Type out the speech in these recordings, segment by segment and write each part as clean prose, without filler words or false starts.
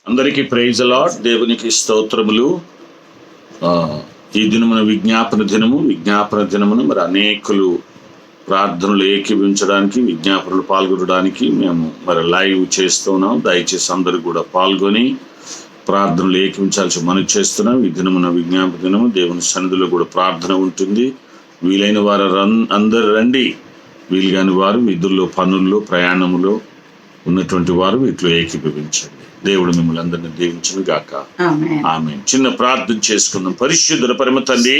అందరికీ praise lord. దేవునికి స్తోత్రములు. ఈ దినమున విజ్ఞాపన దినమును మరి అనేకులు ప్రార్థనలు ఏకీవించడానికి, విజ్ఞాపనలు పాల్గొనడానికి మేము మరి లైవ్ చేస్తున్నాం. దయచేసి అందరూ కూడా పాల్గొని ప్రార్థనలు ఏకీవించాల్సి మనం చేస్తున్నాం. ఈ దినమున విజ్ఞాపన దినము, దేవుని సన్నిధిలో కూడా ప్రార్థన ఉంటుంది. వీలైన వారు అందరు రండి. వీలు కాని వారు విధుల్లో, పనుల్లో, ప్రయాణములో ఉన్నటువంటి వారు వీటిలో ఏకీభవించండి. దేవుడు మిమ్మల్ని అందరినీ దీవించును గాక. ఆమేన్. చిన్న ప్రార్థన చేసుకుందాం. పరిశుద్ధుల పరమ తండ్రి,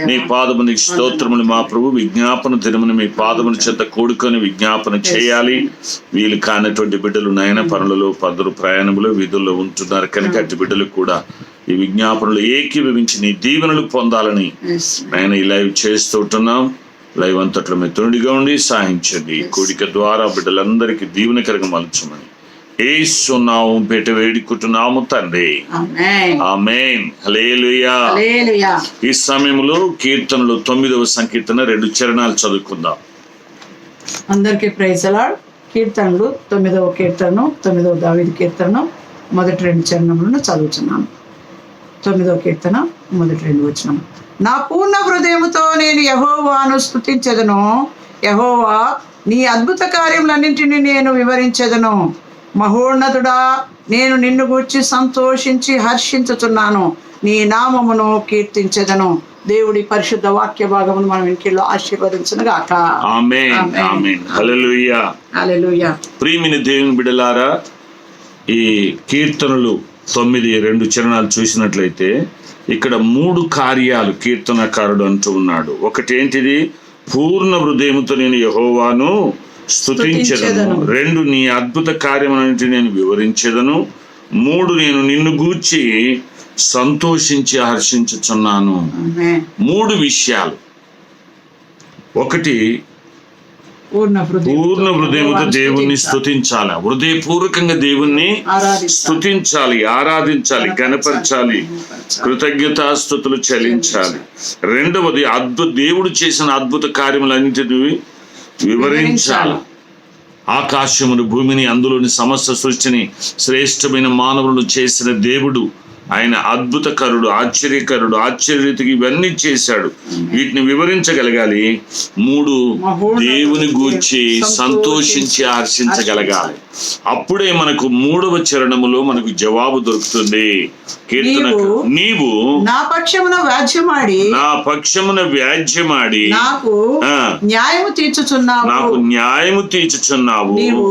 నీ పాదమునికి స్తోత్రములు. మా ప్రభు, విజ్ఞాపన దినమును మీ పాదముల చెంత కూడుకొని విజ్ఞాపన చేయాలి. వీలు కానటువంటి బిడ్డలు నాయన పనులలో, పదరు ప్రయాణములు, విధుల్లో ఉంటున్నారు కనుక అట్టి బిడ్డలు కూడా ఈ విజ్ఞాపనలు ఏకీభవించి నీ దీవెనలు పొందాలని నాయన ఈ లైవ్ చేస్తుంటున్నాం. లైవ్ అంతట్లో మీ తోడుగా ఉండి సహాయించండి. కూడిక ద్వారా బిడ్డలందరికీ దీవెనకరంగా మలచమని యేసు నామం పేట వేడుకుంటున్నాము తండ్రి. ఆమేన్. హల్లెలూయా. ఈ సమయంలో కీర్తనలు 9వ సంకీర్తన 2 చరణాలు చదువుకుందాం. అందరికీ ప్రైజ్ లార్డ్. కీర్తనలు 9వ కీర్తన, 9వ దావీదు కీర్తన మొదటి 2 చరణములను చదువుతున్నాను. 9వ కీర్తన మొదటి 2 వచనం. నా పూర్ణ హృదయముతో నేను యెహోవాను స్తుతించెదను. యెహోవా, నీ అద్భుత కార్యములన్నింటినీ నేను వివరించెదను. మహోన్నతుడా, నేను నిన్ను గూర్చి సంతోషించి హర్షించుచున్నాను. నీ నామమును కీర్తించెదను. దేవుడి పరిశుద్ధ వాక్య భాగమును మనం ఇంటిలో ఆశీర్వదించును గాక. ఆమేన్. ఆమేన్. హల్లెలూయా. హల్లెలూయా. ప్రియమైన దేవుని బిడ్డలారా, ఈ కీర్తనలు 9 2 చరణాలు చూసినట్లయితే ఇక్కడ 3 కార్యాలు కీర్తనకారుడు అంటూ ఉన్నాడు. ఒకటి ఏంటిది? పూర్ణ హృదయముతో నేను యెహోవాను స్తుతించెదను. 2 నీ అద్భుత కార్యములన్నిటిని నేను వివరించెదను. 3 నేను నిన్ను గూర్చి సంతోషించి హర్షించుచున్నాను. 3 విషయాలు. ఒకటి, పూర్ణ హృదయముతో దేవుణ్ణి స్తుతించాలి. హృదయపూర్వకంగా దేవుణ్ణి స్తుతించాలి, ఆరాధించాలి, గణపరచాలి, కృతజ్ఞతాస్తుతులు చెల్లించాలి. 2వది, దేవుడు చేసిన అద్భుత కార్యములన్నింటినీ వివరించాలి. ఆకాశమును, భూమిని, అందులోని సమస్త సృష్టిని, శ్రేష్టమైన మానవులను చేసిన దేవుడు ఆయన అద్భుతకరుడు, ఆశ్చర్యకరుడు, ఆశ్చర్యరీతికి ఇవన్నీ చేశాడు. వీటిని వివరించగలగాలి. 3 దేవుని గూర్చి సంతోషించి హర్షించగలగాలి. అప్పుడే మనకు 3వ చరణములో మనకు జవాబు దొరుకుతుంది. కీర్తన, నీవు నా పక్షమున వ్యాజ్యమాడి నాకు న్యాయము తీర్చుచున్నావు. నీవు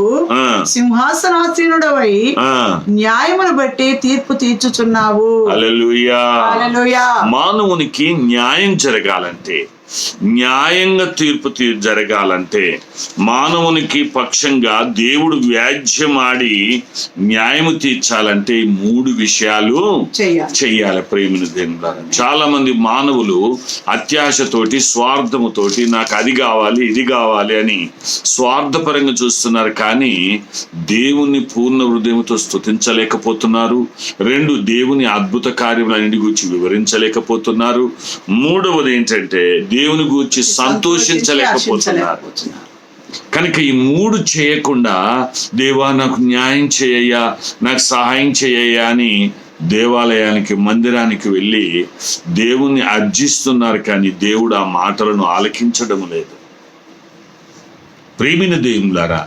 సింహాసనాసీనుడవై న్యాయమును బట్టి తీర్పు తీర్చుచున్నావు. హల్లెలూయా. మానవునికి న్యాయం జరగాలంటే, న్యాయంగా తీర్పు జరగాలంటే, మానవునికి పక్షంగా దేవుడు వ్యాజ్యమాడి న్యాయము తీర్చాలంటే 3 విషయాలు చెయ్యాలి. ప్రేమిని దేవులారా, చాలా మంది మానవులు అత్యాశతోటి, స్వార్థముతోటి నాకు అది కావాలి, ఇది కావాలి అని స్వార్థపరంగా చూస్తున్నారు. కానీ దేవుని పూర్ణ హృదయంతో స్తుతించలేకపోతున్నారు. 2 దేవుని అద్భుత కార్యములన్నిటి గురించి వివరించలేకపోతున్నారు. 3వది ఏంటంటే దేవుని గురించి సంతోషించలేకపోతున్నారు. కనుక ఈ 3 చేయకుండా దేవా నాకు న్యాయం చేయయ్యా, నాకు సహాయం చేయయ్యా అని దేవాలయానికి, మందిరానికి వెళ్ళి దేవుణ్ణి అర్జిస్తున్నారు. కానీ దేవుడు ఆ మాటలను ఆలకించడం లేదు. ప్రియమైన దేవులారా,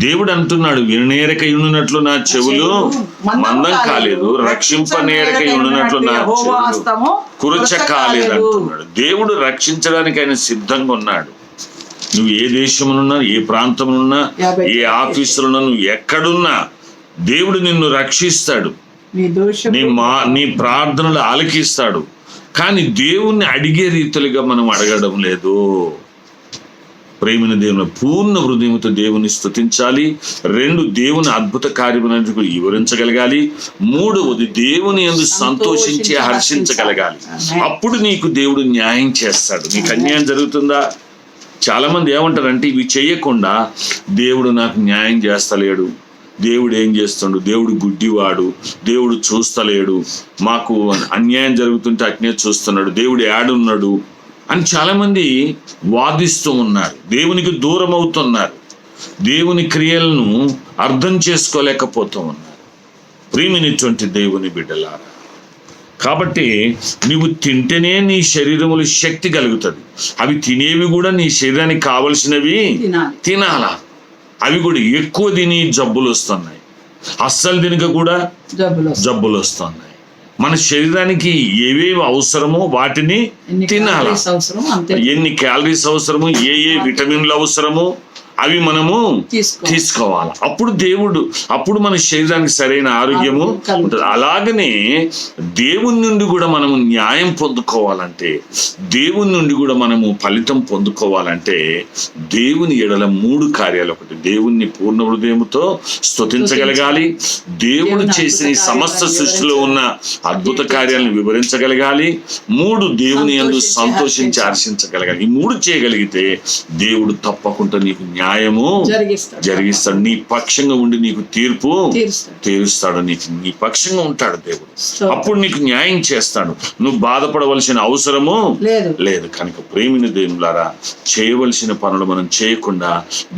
దేవుడు అంటున్నాడు, విననేరక ఉండునట్లు నా చెవులు మందం కాలేదు, రక్షింపనేరక ఉండునట్లు నా చెవులు కురచ కాలేదు అంటున్నాడు. దేవుడు రక్షించడానికి ఆయన సిద్ధంగా ఉన్నాడు. నువ్వు ఏ దేశమునున్నా, ఏ ప్రాంతమునున్నా, ఏ ఆఫీసులున్నా, నువ్వు ఎక్కడున్నా దేవుడు నిన్ను రక్షిస్తాడు. నీ ప్రార్థనలు ఆలకిస్తాడు. కానీ దేవుణ్ణి అడిగే రీతిలుగా మనం అడగడం లేదు. ప్రేమిన దేవుని పూర్ణ హృదయంతో దేవుని స్తుతించాలి. 2 దేవుని అద్భుత కార్యములను వివరించగలగాలి. 3వది దేవుని యందు సంతోషించి హర్షించగలగాలి. అప్పుడు నీకు దేవుడు న్యాయం చేస్తాడు. నీకు అన్యాయం జరుగుతుందా? చాలా మంది ఏమంటారంటే, ఇవి చేయకుండా దేవుడు నాకు న్యాయం చేస్తలేడు, దేవుడు ఏం చేస్తాడు, దేవుడు గుడ్డివాడు, దేవుడు చూస్తలేడు, మాకు అన్యాయం జరుగుతుంటే అట్నే చూస్తున్నాడు, దేవుడు ఏడున్నాడు అని చాలా మంది వాదిస్తూ ఉన్నారు. దేవునికి దూరం అవుతున్నారు. దేవుని క్రియలను అర్థం చేసుకోలేకపోతూ ఉన్నారు. ప్రియమైనటువంటి దేవుని బిడ్డలారా, కాబట్టి నీవు తింటేనే నీ శరీరములు శక్తి కలుగుతుంది. అవి తినేవి కూడా నీ శరీరానికి కావలసినవి తినాలా. అవి కూడా ఎక్కువ తిని జబ్బులు వస్తున్నాయి, అస్సలు తినక కూడా జబ్బులు వస్తున్నాయి. మన శరీరానికి ఏవేవి అవసరమో వాటిని తినాలా. ఎన్ని క్యాలరీస్ అవసరము, ఏ విటమిన్లు అవసరము అవి మనము తీసుకోవాలి. అప్పుడు మన శరీరానికి సరైన ఆరోగ్యము ఉంటుంది. అలాగనే దేవుని నుండి కూడా మనము న్యాయం పొందుకోవాలంటే, దేవుని నుండి కూడా మనము ఫలితం పొందుకోవాలంటే దేవుని ఎడల 3 కార్యాలు. ఒకటి, దేవుణ్ణి పూర్ణ హృదయముతో స్తుతించగలగాలి. దేవుడు చేసిన ఈ సమస్త సృష్టిలో ఉన్న అద్భుత కార్యాలను వివరించగలగాలి. 3, దేవుని యందు సంతోషించి హర్షించగలగాలి. ఈ 3 చేయగలిగితే దేవుడు తప్పకుండా నీకు న్యాయము జరిగిస్తాడు. నీ పక్షంగా ఉండి నీకు తీర్పు తీరుస్తాడు. నీ పక్షంగా ఉంటాడు దేవుడు. అప్పుడు నీకు న్యాయం చేస్తాడు. నువ్వు బాధపడవలసిన అవసరము లేదు. కనుక ప్రేమిని దేవులారా, చేయవలసిన పనులు మనం చేయకుండా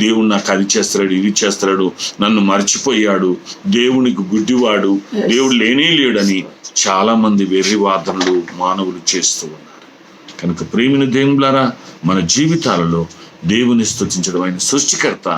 దేవుడు నాకు అది చేస్తాడు, ఇది చేస్తాడు, నన్ను మర్చిపోయాడు, దేవునికి గుడ్డివాడు, దేవుడు లేనే లేడని చాలా మంది వెర్రి వాదనలు మానవులు చేస్తూ ఉన్నారు. కనుక ప్రేమిని దేవులారా, మన జీవితాలలో దేవుని స్తుతించడం, ఆయన సృష్టికర్త,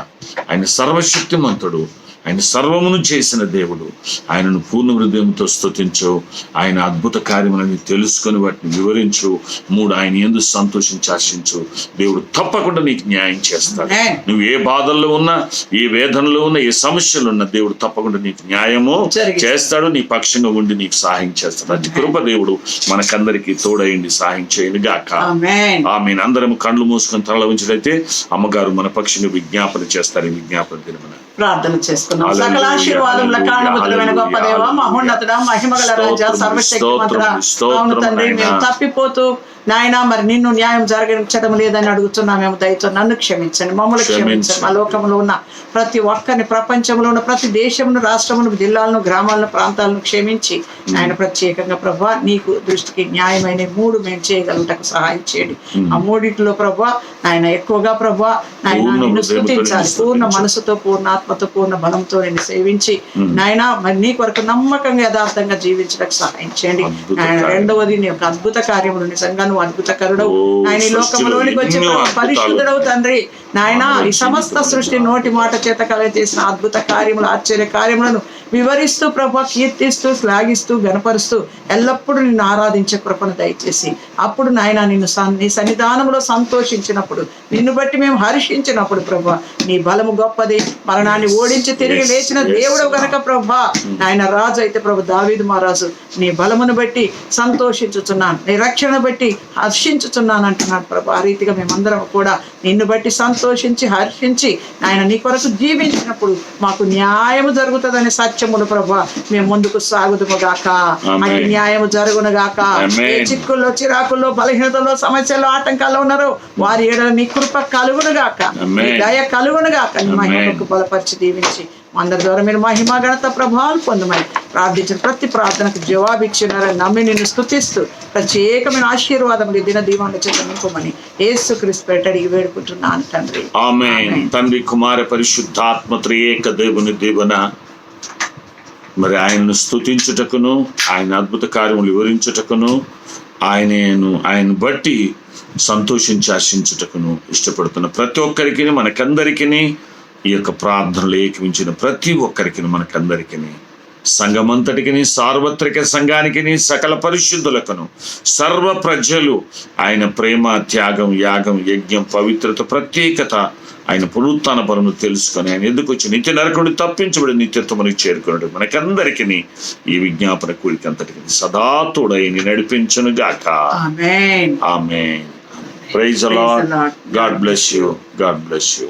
ఆయన సర్వశక్తిమంతుడు, ఆయన సర్వమును చేసిన దేవుడు. ఆయనను పూర్ణ హృదయంతో స్తుతించు. ఆయన అద్భుత కార్యములని తెలుసుకొని వాటిని వివరించు. 3, ఆయన యందు సంతోషించి హర్షించు. దేవుడు తప్పకుండా నీకు న్యాయం చేస్తాడు. నువ్వు ఏ బాధల్లో ఉన్నా, ఏ వేదనలో ఉన్నా, ఏ సమస్యలు ఉన్నా దేవుడు తప్పకుండా నీకు న్యాయము చేస్తాడు. నీ పక్షంగా ఉండి నీకు సహాయం చేస్తాడు. అది కృప దేవుడు మనకందరికి తోడైండి సహాయం చేయను గాక. ఆమేన్. అందరం కళ్ళు మూసుకొని తల ఉంచినట్లయితే అమ్మగారు మన పక్షంగా విజ్ఞాపన చేస్తారు. విజ్ఞాపన దినమున ప్రార్థన చేసుకున్నాం. సకల ఆశీర్వాదముల కారణములైన గొప్ప దేవ, మహోన్నతుడ, మహిమగల రాజా, సర్వశక్తిమంతుడా, అవును తండ్రి, మేము తప్పిపోతూ నాయన మరి నిన్ను న్యాయం జరగించడం లేదని అడుగుతున్నామేమో. దయతో నన్ను క్షమించండి, మమ్మల్ని క్షమించండి. మా లోకంలో ఉన్న ప్రతి ఒక్కరిని, ప్రపంచంలో ఉన్న ప్రతి దేశమును, రాష్ట్రమును, జిల్లాలను, గ్రామాలను, ప్రాంతాలను క్షమించి ఆయన ప్రత్యేకంగా ప్రభా నీకు దృష్టికి న్యాయమైన 3 మేము చేయగలుగుటకు సహాయం చేయండి. ఆ 3 ప్రభా ఆయన ఎక్కువగా ప్రభా ఆయన నిన్ను స్తుతించాలి. పూర్ణ మనసుతో, పూర్ణ ఆత్మతో, పూర్ణ బలంతో నిన్ను సేవించి నాయన మరి నీ కొరకు నమ్మకంగా యథార్థంగా జీవించడానికి సహాయం చేయండి. ఆయన 2వది నీ యొక్క అద్భుత కార్యములు, నిజంగా నువ్వు అద్భుతకరుడవు. ఆయన ఈ లోకంలోనికి వచ్చి పరిశుద్ధుడవు తండ్రి. నాయన ఈ సమస్త సృష్టి నోటి మాట చేత కలగ చేసిన అద్భుత కార్యములు, ఆశ్చర్య కార్యములను వివరిస్తూ ప్రభా కీర్తిస్తూ, శ్లాఘిస్తూ, గణపరుస్తూ ఎల్లప్పుడూ నిన్ను ఆరాధించే కృపను దయచేసి అప్పుడు నాయన నీ సన్నిధానంలో సంతోషించినప్పుడు, నిన్ను బట్టి మేము హర్షించినప్పుడు ప్రభా నీ బలము గొప్పది. మరణాన్ని ఓడించి తిరిగి లేచిన దేవుడు గనక ప్రభా నాయన రాజు అయితే ప్రభు దావీదు మహారాజు నీ బలమును బట్టి సంతోషించుచున్నాను, నీ రక్షణ బట్టి హర్షించుచున్నాను అంటున్నాడు ప్రభు. ఆ రీతిగా మేమందరం కూడా నిన్ను బట్టి సంతోషించి హర్షించి ఆయన నీ కొరకు జీవించినప్పుడు మాకు న్యాయము జరుగుతుందనే సత్యములు ప్రభా మేము ముందుకు సాగుదుము గాక. ఆయన న్యాయము జరుగును గాక. ఏ చిక్కుల్లో, చిరాకుల్లో, బలహీనతలో, సమస్యల్లో, ఆటంకాల్లో ఉన్నారో వారి ఏడల నీ కృప కలుగును గాక, నీ దయ కలుగును గాక. నీ మహిమకు బలపరిచి దీవించి అందరి ద్వారా మీరు మహిమ, ఘనత, ప్రభావం పొందమని ప్రార్థించిన ప్రతి ప్రార్థనకు జవాబిచ్చినారని నమ్మి నిన్ను స్తుతిస్తూ ప్రత్యేకమైన ఆశీర్వాదములు దిన దీవాన్ని చేత నింపమని యేసుక్రీస్తు పేరిట అడిగి వేడుకుంటున్నాను తండ్రి. ఆమేన్. తండ్రి, కుమార, పరిశుద్ధాత్మ త్రియేక దేవుని దీవెన మరి ఆయన్ను స్తుతించుటకును, ఆయన అద్భుత కార్యములు వివరించుటకును, ఆయన బట్టి సంతోషించి హర్షించుటకును ఇష్టపడుతున్న ప్రతి ఒక్కరికి, మనకందరికీ, ఈ యొక్క ప్రార్థనలు ఏకమించిన ప్రతి ఒక్కరికి, మనకందరికీ, సంఘమంతటికి, సార్వత్రిక సంఘానికి, సకల పరిశుద్ధులకును, సర్వ ప్రజలు ఆయన ప్రేమ, త్యాగం, యాగం, యజ్ఞం, పవిత్రత, ప్రత్యేకత, ఆయన పునరుత్థాన బలము తెలుసుకొని ఆయన ఎందుకు వచ్చి నిత్య నరకుడు తప్పించబడి నిత్యత్వమునికి చేరుకున్నాడు. మనకందరికీ ఈ విజ్ఞాపన కూడికంతటికి సదా తోడైని నడిపించును గాక. ఆమేన్. ఆమేన్. Praise the Lord. God bless you. God bless you.